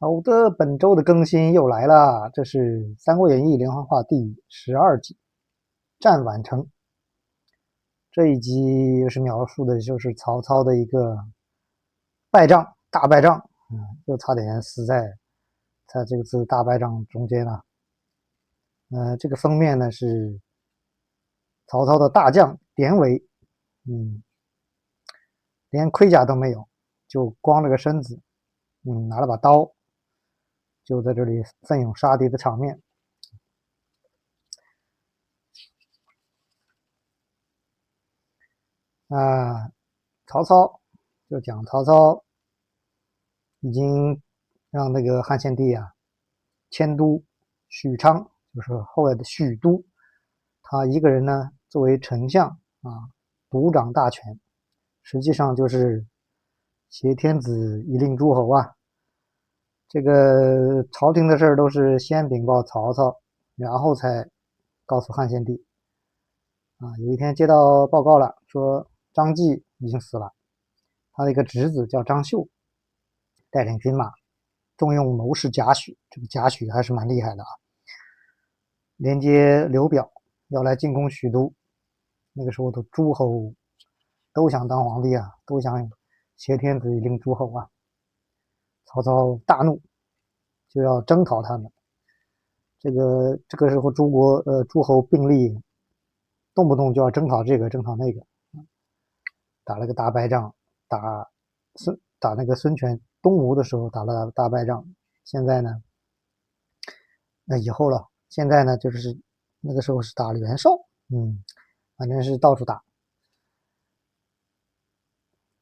好的，本周的更新又来了，这是《三国演义》连环画第12集战宛城。这一集是描述的就是曹操的一个败仗，大败仗，又差点死在这个字大败仗中间了。这个封面呢是曹操的大将典韦，连盔甲都没有，就光了个身子，拿了把刀，就在这里奋勇杀敌的场面。曹操就讲曹操已经让那个汉献帝迁都许昌，就是后来的许都，他一个人呢作为丞相独掌大权，实际上就是挟天子以令诸侯啊。这个朝廷的事都是先禀报曹操，然后才告诉汉献帝。有一天接到报告了，说张继已经死了，他的一个侄子叫张绣，带领军马重用谋士贾诩，这个贾诩还是蛮厉害的连接刘表要来进攻许都。那个时候的诸侯都想当皇帝都想挟天子以令诸侯曹操大怒，就要征讨他们。这个时候诸侯并立，动不动就要征讨这个征讨那个，打了个大败仗，打那个孙权东吴的时候打了大败仗。现在呢，那以后了，现在呢就是那个时候是打袁绍，反正是到处打。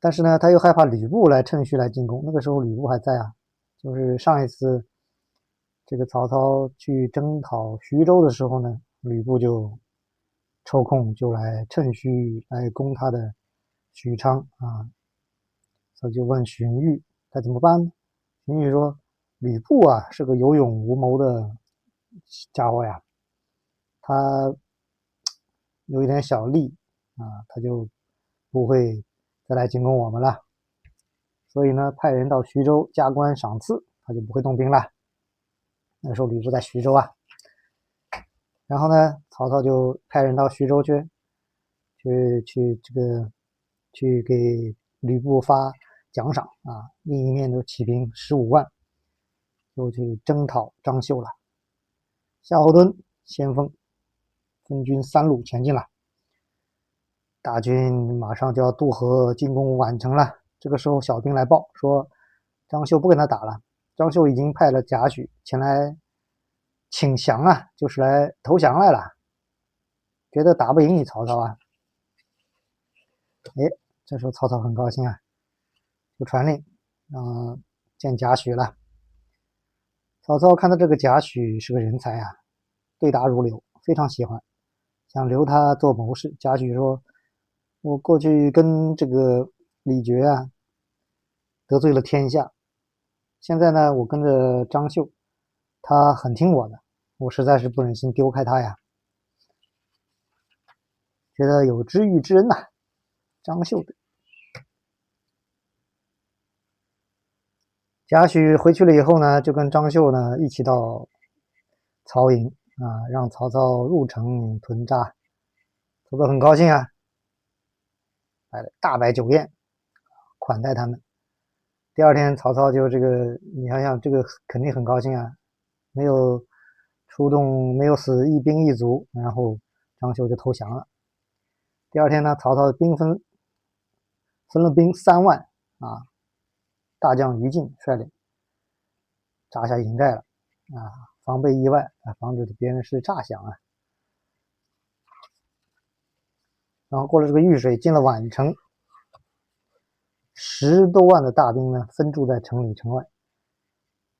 但是呢，他又害怕吕布来趁虚来进攻。那个时候吕布还在就是上一次这个曹操去征讨徐州的时候呢，吕布就抽空就来趁虚来攻他的许昌所以就问荀彧该怎么办呢？荀彧说吕布是个有勇无谋的家伙呀，他有一点小利他就不会再来进攻我们了。所以呢，派人到徐州加官赏赐，他就不会动兵了。那时候吕布在徐州然后呢，曹操就派人到徐州去给吕布发奖赏另一面都起兵15万，就去征讨张绣了。夏侯惇先锋，分军3路前进了。大军马上就要渡河进攻宛城了。这个时候，小兵来报说，张绣不跟他打了，张绣已经派了贾诩前来请降就是来投降来了，觉得打不赢你曹操这时候曹操很高兴就传令见贾诩了。曹操看到这个贾诩是个人才对答如流，非常喜欢，想留他做谋士。贾诩说，我过去跟这个李傕得罪了天下，现在呢我跟着张绣，他很听我的，我实在是不忍心丢开他觉得有知遇之恩张绣的。贾诩回去了以后呢，就跟张绣呢一起到曹营让曹操入城屯扎。曹操很高兴摆了大摆酒宴款待他们。第二天曹操就你想想这个肯定很高兴没有出动，没有死一兵一卒，然后张绣就投降了。第二天呢，曹操分了兵3万大将于禁率领扎下营寨了防备意外防止别人是诈降然后过了这个御水，进了宛城，10多万的大兵呢分驻在城里城外。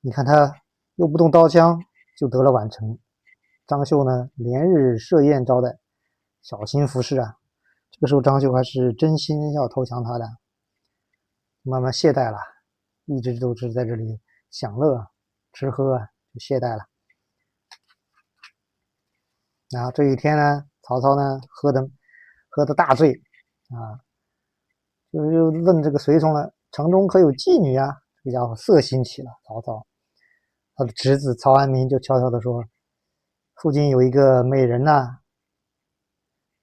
你看他又不动刀枪，就得了宛城。张绣呢连日设宴招待，小心服侍这个时候张绣还是真心要投降他的，慢慢懈怠了，一直都是在这里享乐吃喝就懈怠了。然后这一天呢，曹操呢喝得大醉就是又问这个随从了，城中可有妓女这个家伙色心起了曹操，他的侄子曹安民就悄悄地说，附近有一个美人呐，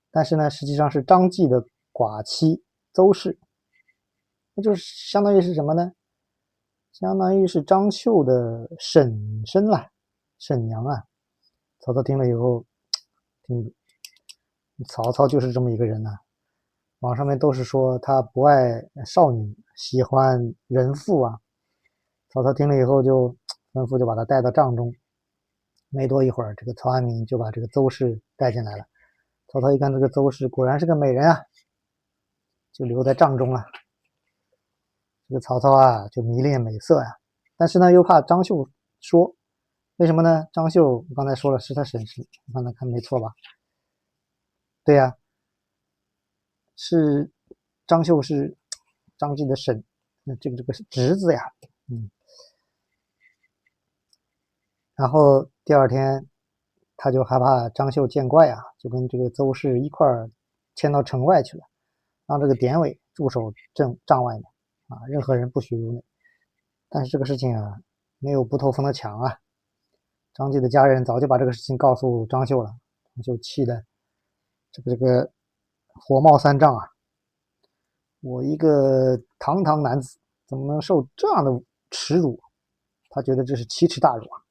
但是呢，实际上是张继的寡妻邹氏，那就是相当于是什么呢？相当于是张绣的婶婶啦，婶娘啊。曹操听了以后，曹操就是这么一个人呐、网上面都是说他不爱少女，喜欢人妇啊。曹操听了以后就吩咐就把他带到帐中，没多一会儿，这个曹安民就把这个邹氏带进来了。曹操一看这个邹氏果然是个美人啊，就留在帐中了。这个曹操啊就迷恋美色呀、但是呢又怕张绣说，为什么呢？张绣我刚才说了是他婶婶，你刚才看没错吧？对呀、是张绣是张继的婶，那这个是侄子呀，然后第二天他就害怕张绣见怪啊，就跟这个邹氏一块儿迁到城外去了，让这个典韦驻守帐外面啊，任何人不许入内。但是这个事情啊，没有不透风的墙啊，张继的家人早就把这个事情告诉张绣了，张绣气的这个火冒三丈啊！我一个堂堂男子怎么能受这样的耻辱？他觉得这是奇耻大辱啊！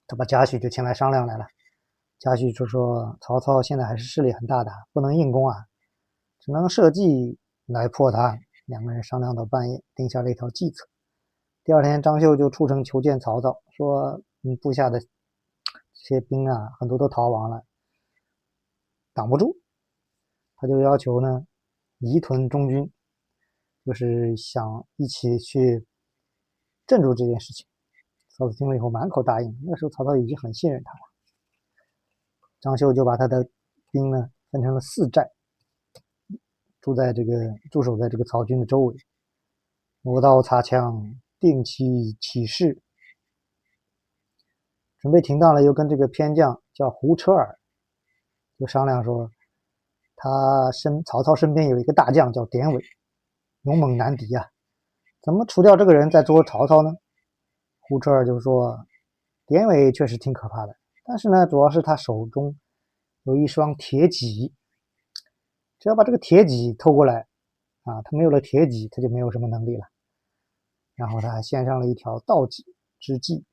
他把贾诩就前来商量来了。贾诩就说：曹操现在还是势力很大的，不能硬攻啊，只能设计来破他。两个人商量到半夜，定下了一条计策。第二天，张绣就出城求见曹操，说：部下的这些兵啊，很多都逃亡了，挡不住。他就要求呢，移屯中军，就是想一起去镇住这件事情。曹操听了以后满口答应。那时候曹操已经很信任他了。张绣就把他的兵呢分成了4寨，驻守在这个曹军的周围，磨刀擦枪，定期起事。准备停当了，又跟这个偏将叫胡车儿，就商量说，曹操身边有一个大将叫典韦，勇猛难敌啊，怎么除掉这个人再捉曹操呢？胡车儿就说，典韦确实挺可怕的，但是呢，主要是他手中有一双铁戟，只要把这个铁戟偷过来啊，他没有了铁戟，他就没有什么能力了。然后他还献上了一条盗戟之计。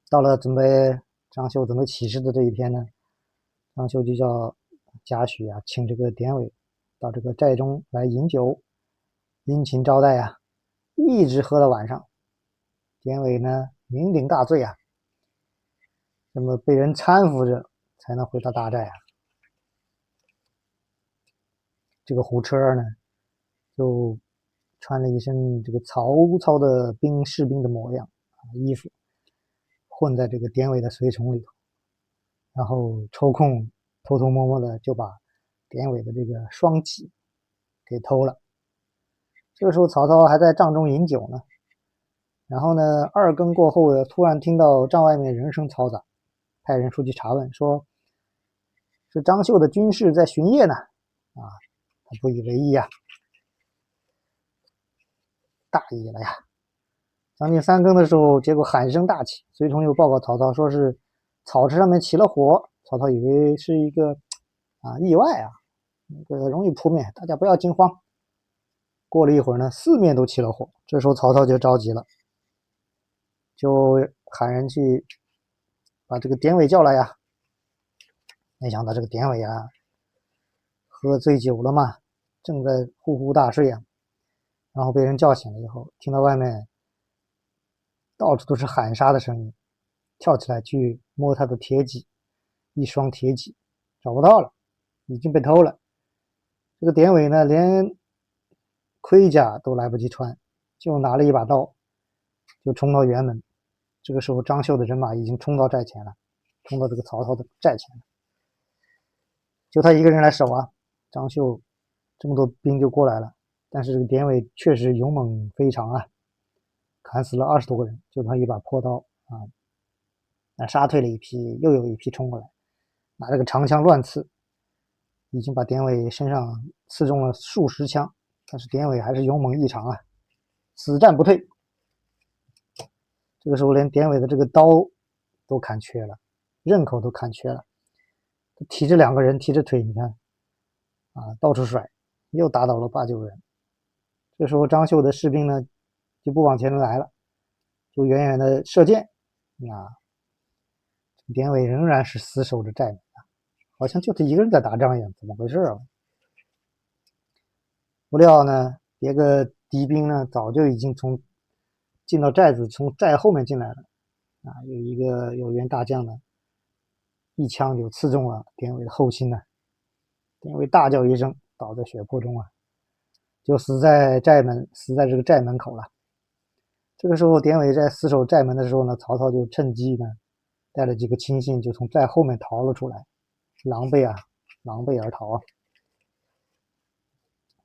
到了张绣准备起事的这一天呢，张绣就叫贾诩啊，请这个典韦到这个寨中来饮酒，殷勤招待啊，一直喝到晚上。典韦呢酩酊大醉啊，那么被人搀扶着才能回到大寨啊。这个胡车呢，就穿了一身这个曹操的士兵的模样衣服，混在这个典韦的随从里头，然后抽空偷偷摸摸的就把典韦的这个双戟给偷了。这个时候曹操还在帐中饮酒呢，然后呢2更过后突然听到帐外面人声嘈杂，派人出去查问，说是张绣的军士在巡夜呢。他不以为意啊，大意了呀。将近3更的时候，结果喊声大起，随从又报告曹操，说是草池上面起了火。曹操以为是一个意外啊，这个容易扑灭，大家不要惊慌。过了一会儿呢，4面都起了火。这时候曹操就着急了，就喊人去把这个典韦叫来呀。没想到这个典韦啊，喝醉酒了嘛，正在呼呼大睡啊，然后被人叫醒了以后，听到外面到处都是喊杀的声音，跳起来去摸他的铁戟，一双铁戟找不到了，已经被偷了。这个典韦呢，连盔甲都来不及穿，就拿了一把刀，就冲到辕门。这个时候，张绣的人马已经冲到寨前了，冲到这个曹操的寨前了，就他一个人来守啊。张绣这么多兵就过来了，但是这个典韦确实勇猛非常啊，砍死了20多个人，就他一把破刀杀退了一批，又有一批冲过来，拿这个长枪乱刺，已经把典韦身上刺中了数十枪，但是典韦还是勇猛异常啊，死战不退。这个时候连典韦的这个刀都砍缺了，刃口都砍缺了，提着2个人，提着腿，你看啊，到处甩，又打倒了8、9人。这时候张绣的士兵呢就不往前来了，就远远的射箭。啊，典韦仍然是死守着寨门啊，好像就他一个人在打仗一样，怎么回事啊？不料呢，别个敌兵呢早就已经进到寨子，从寨后面进来了。啊，有员大将呢，一枪就刺中了典韦的后心呢。典韦大叫一声，倒在血泊中啊，就死在这个寨门口了。这个时候，典韦在死守寨门的时候呢，曹操就趁机呢，带了几个亲信就从寨后面逃了出来，狼狈而逃啊。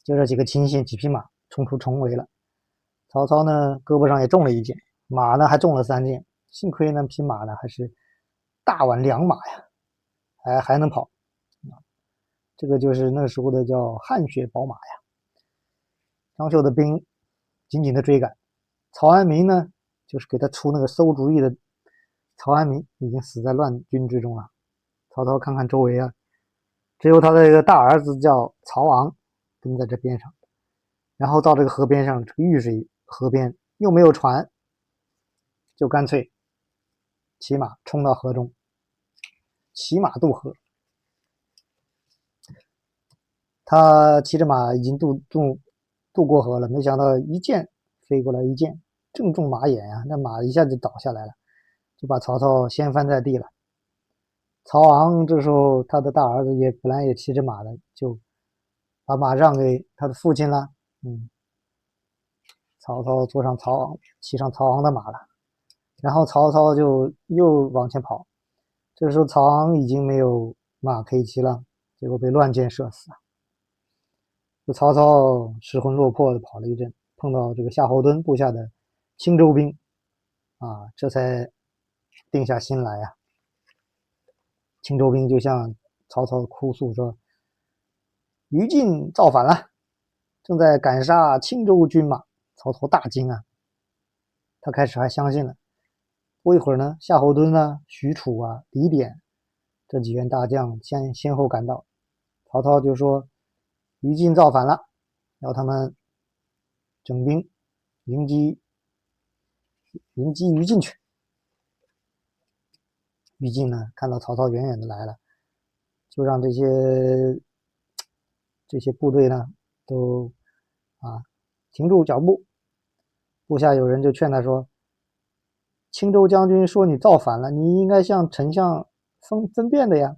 就这几个亲信几匹马冲出重围了，曹操呢胳膊上也中了1箭，马呢还中了3箭，幸亏那匹马呢还是大宛良马呀，还能跑。这个就是那时候的叫汗血宝马呀。张绣的兵紧紧的追赶，曹安民呢，就是给他出那个馊主意的曹安民已经死在乱军之中了。曹操看看周围啊，只有他的一个大儿子叫曹昂跟在这边上，然后到这个河边上，这个玉水河边又没有船，就干脆骑马冲到河中，骑马渡河。他骑着马已经渡过河了，没想到一箭飞过来，一箭正中马眼啊，那马一下就倒下来了，就把曹操掀翻在地了。曹昂这时候他的大儿子本来也骑着马的，就把马让给他的父亲了。曹操骑上曹昂的马了，然后曹操就又往前跑。这时候曹昂已经没有马可以骑了，结果被乱箭射死了。就曹操失魂落魄的跑了一阵，碰到这个夏侯惇部下的青州兵啊，这才定下心来啊。青州兵就向曹操哭诉说，于禁造反了，正在赶杀青州军马。曹操大惊啊，他开始还相信了。不一会儿呢，夏侯惇啊、许褚啊、李典这几员大将先后赶到，曹操就说于禁造反了，要他们整兵迎击于禁去。于禁呢，看到曹操远远的来了，就让这些部队呢都停住脚步。部下有人就劝他说，青州将军说你造反了，你应该向丞相分辨的呀，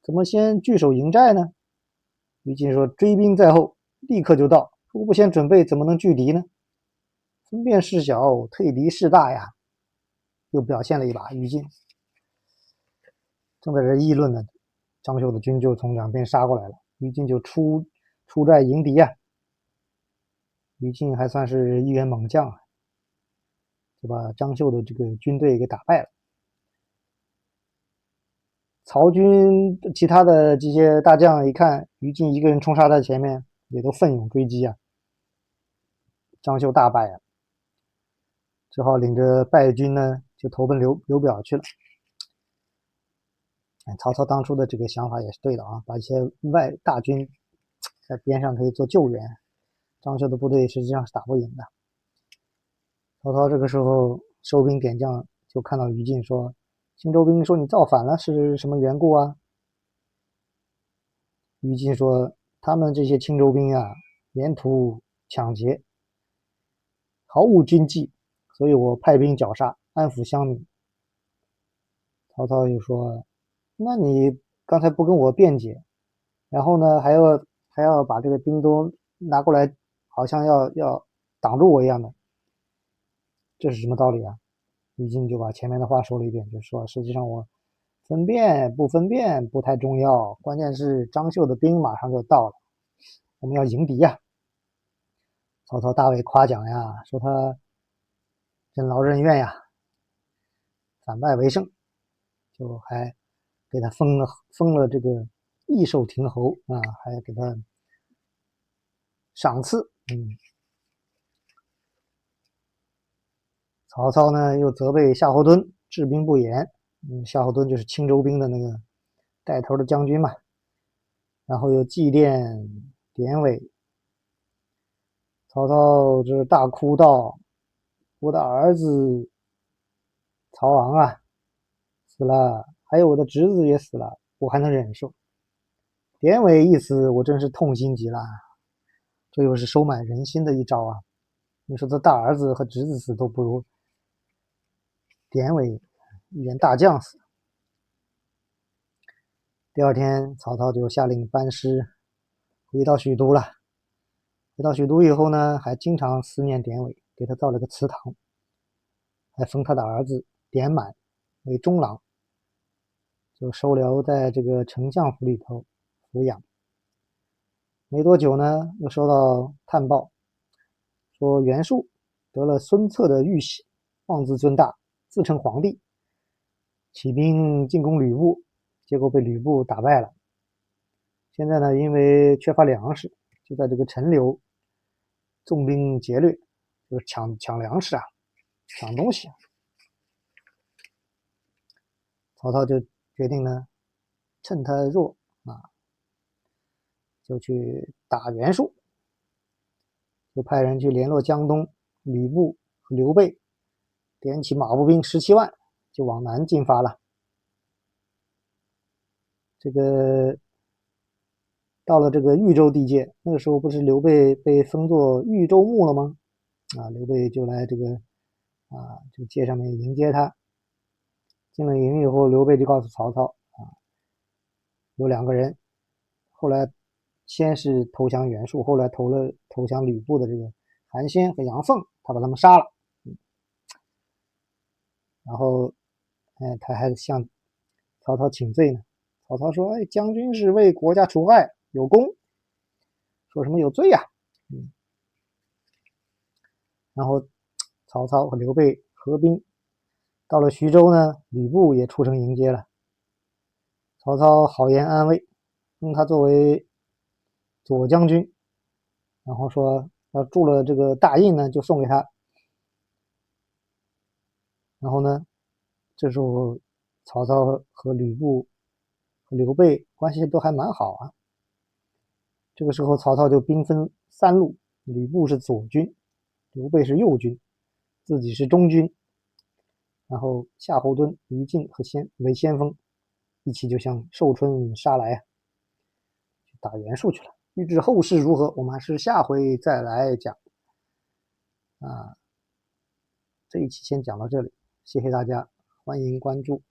怎么先据守营寨呢？于禁说，追兵在后，立刻就到，如果不先准备，怎么能拒敌呢？分辨事小，退敌事大呀。又表现了一把。于禁正在这议论呢，张绣的军就从两边杀过来了，于禁就出寨迎敌啊。于禁还算是一员猛将，就把张绣的这个军队给打败了。曹军其他的这些大将一看于禁一个人冲杀在前面，也都奋勇追击啊。张绣大败啊，只好领着败军呢就投奔刘表去了。曹操当初的这个想法也是对的啊，把一些大军在边上可以做救援，张绣的部队实际上是打不赢的。曹操这个时候收兵点将，就看到于禁说，青州兵说你造反了，是什么缘故啊？于禁说，他们这些青州兵啊，沿途抢劫，毫无军纪，所以我派兵剿杀，安抚乡民。曹操又说，那你刚才不跟我辩解，然后呢还要把这个兵都拿过来，好像要挡住我一样的，这是什么道理啊？于禁就把前面的话说了一遍，就说实际上我分辨不太重要，关键是张绣的兵马上就到了，我们要迎敌呀。曹操大为夸奖呀，说他任劳任怨呀，反败为胜，就还给他封了这个益寿亭侯啊，还给他赏赐。曹操呢又责备夏侯惇治兵不严，夏侯惇就是青州兵的那个带头的将军嘛，然后又祭奠典韦。曹操就是大哭道：我的儿子曹昂啊死了，还有我的侄子也死了，我还能忍受。典韦一死，我真是痛心极了。这又是收买人心的一招啊！你说这大儿子和侄子死都不如典韦一员大将死。第二天，曹操就下令班师回到许都了。回到许都以后呢，还经常思念典韦，给他造了个祠堂，还封他的儿子典满为中郎，就收留在这个丞相府里头抚养。没多久呢，又收到探报，说袁术得了孙策的玉玺，妄自尊大，自称皇帝，起兵进攻吕布，结果被吕布打败了。现在呢，因为缺乏粮食，就在这个陈留纵兵劫掠，就是抢粮食啊，抢东西。曹操就决定呢，趁他弱啊，就去打袁术，就派人去联络江东吕布和刘备，点起马步兵17万，就往南进发了。这个到了这个豫州地界，那个时候不是刘备被封作豫州牧了吗？刘备就来这个这个界上面迎接他。进了营以后，刘备就告诉曹操有2个人，后来先是投降袁术，后来投降吕布的这个韩先和杨奉，他把他们杀了。然后他还向曹操请罪呢。曹操说：将军是为国家除害，有功，说什么有罪呀？然后曹操和刘备合兵到了徐州呢，吕布也出城迎接了。曹操好言安慰，封他作为左将军，然后说要铸了这个大印呢，就送给他。然后呢，这时候曹操和吕布和刘备关系都还蛮好啊。这个时候曹操就兵分3路，吕布是左军，刘备是右军，自己是中军，然后夏侯惇、于禁为先锋，一起就向寿春杀来去打袁术去了。欲知后事如何，我们还是下回再来讲这一期先讲到这里，谢谢大家，欢迎关注。